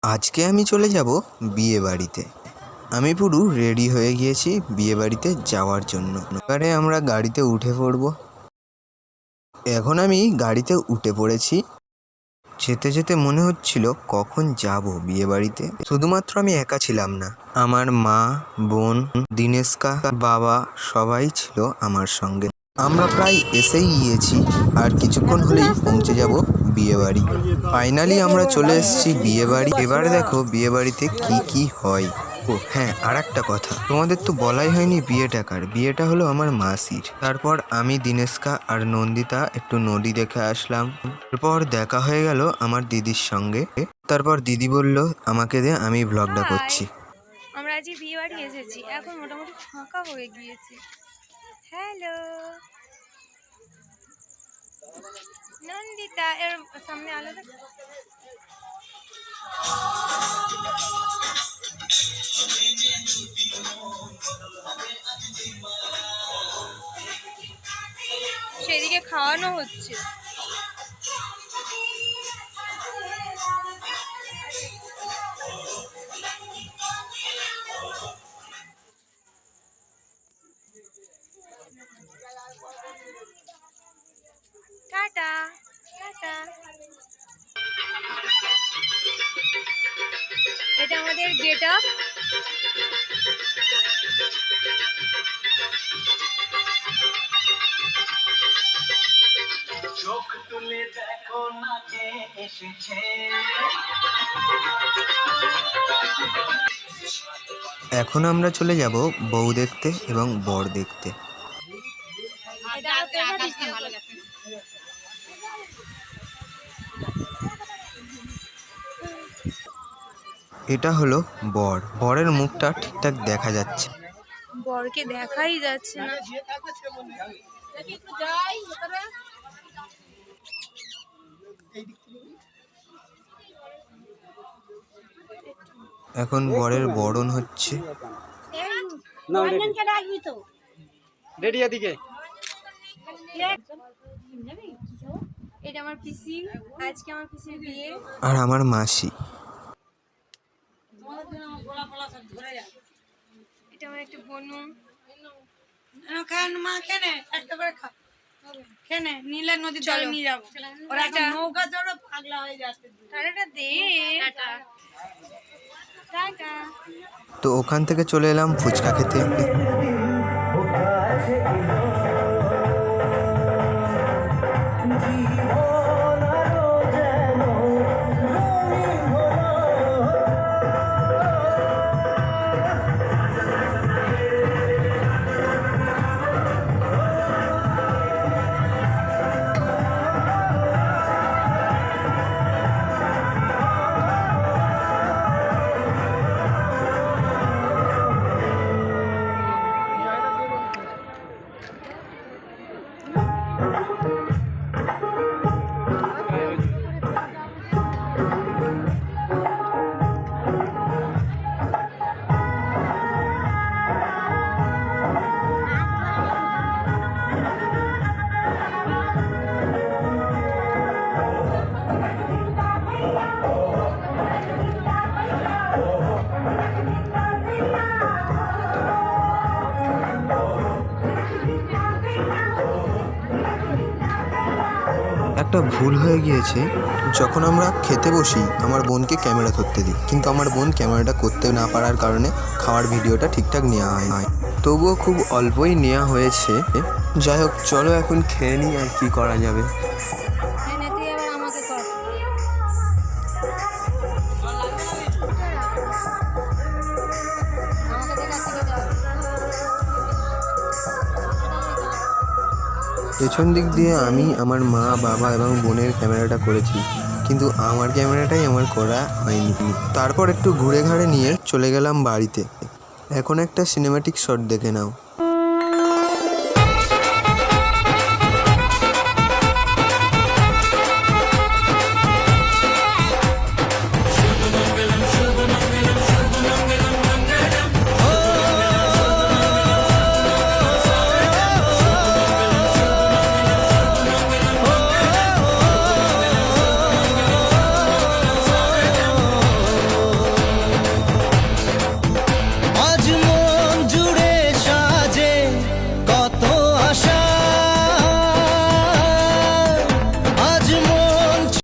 আজকে আমি চলে যাব বিয়ে বাড়িতে। আমি পুরো রেডি হয়ে গিয়েছি বিয়ে বাড়িতে যাওয়ার জন্য। এবারে আমরা গাড়িতে উঠে পড়ব। এখন আমি গাড়িতে উঠে পড়েছি। যেতে যেতে মনে হচ্ছিল কখন যাব বিয়ে বাড়িতে। শুধুমাত্র আমি একা ছিলাম না, আমার মা, বোন, দিনেশকা, বাবা সবাই ছিল আমার সঙ্গে। আমরা প্রায় এসেই গিয়েছি, আর কিছুক্ষণ হলেই পৌঁছে যাব বিয়ে বাড়ি। ফাইনালি আমরা চলে এসেছি বিয়ে বাড়ি। এবার দেখো বিয়ে বাড়িতে কি কি হয়। ও হ্যাঁ, আর একটা কথা, তোমাদের তো বলাই হয়নি বিয়েটা কার। বিয়েটা হলো আমার মাসির। তারপর আমি, দিনেশকা আর নন্দিতা একটু নদী দেখে আসলাম। এরপর দেখা হয়ে গেল আমার দিদির সঙ্গে। তারপর দিদি বলল আমাকে দে, আমি ব্লগটা করছি। আমরা আজকে বিয়ে বাড়ি এসেছি, এখন মোটামুটি ফাঁকা হয়ে গিয়েছে। হ্যালো নন্দিতা, এর সামনে আলাদা সেদিকে খাওয়ানো হচ্ছে। Tata tata. এটা আমাদের গেট আপ। চোখ তুলে দেখো না কে এসেছে। এখন আমরা চলে যাব বউ দেখতে এবং বর দেখতে। এটা হলো বর। বরের মুখটা ঠিকঠাক দেখা যাচ্ছে। বরকে দেখাই যাচ্ছে না। এখন বরের বরণ হচ্ছে। এটা আমার পিসি, আজকে আমার পিসির বিয়ে। আর আমার মাসি। এটা আমার একটা বনু। মা খেনে একটা করে খা খেনে নীলা নদীর জলে নিয়ে যাবো। ওরা একটা নৌকা চড়ো, পাগলা হয়ে যাচ্ছে। টাটা দে। Tata tata. তো ওখান থেকে চলে এলাম ফুচকা খেতে। একটা ভুল হয়ে গিয়েছে। যখন আমরা খেতে বসি আমার বোনকে ক্যামেরা ধরতে দিই, কিন্তু আমার বোন ক্যামেরাটা করতে না পারার কারণে খাওয়ার ভিডিওটা ঠিকঠাক নেওয়া হয়। তবুও খুব অল্পই নেওয়া হয়েছে। যাই হোক, চলো এখন খেয়ে নিই, আর কি করা যাবে। পেছন দিক দিয়ে আমি, আমার মা, বাবা এবং বোনের ক্যামেরাটা করেছি, কিন্তু আমার ক্যামেরাটাই আমার করা হয়নি। তারপর একটু ঘুরে ঘাড়ে নিয়ে চলে গেলাম বাড়িতে। এখন একটা সিনেম্যাটিক শট দেখে নাও।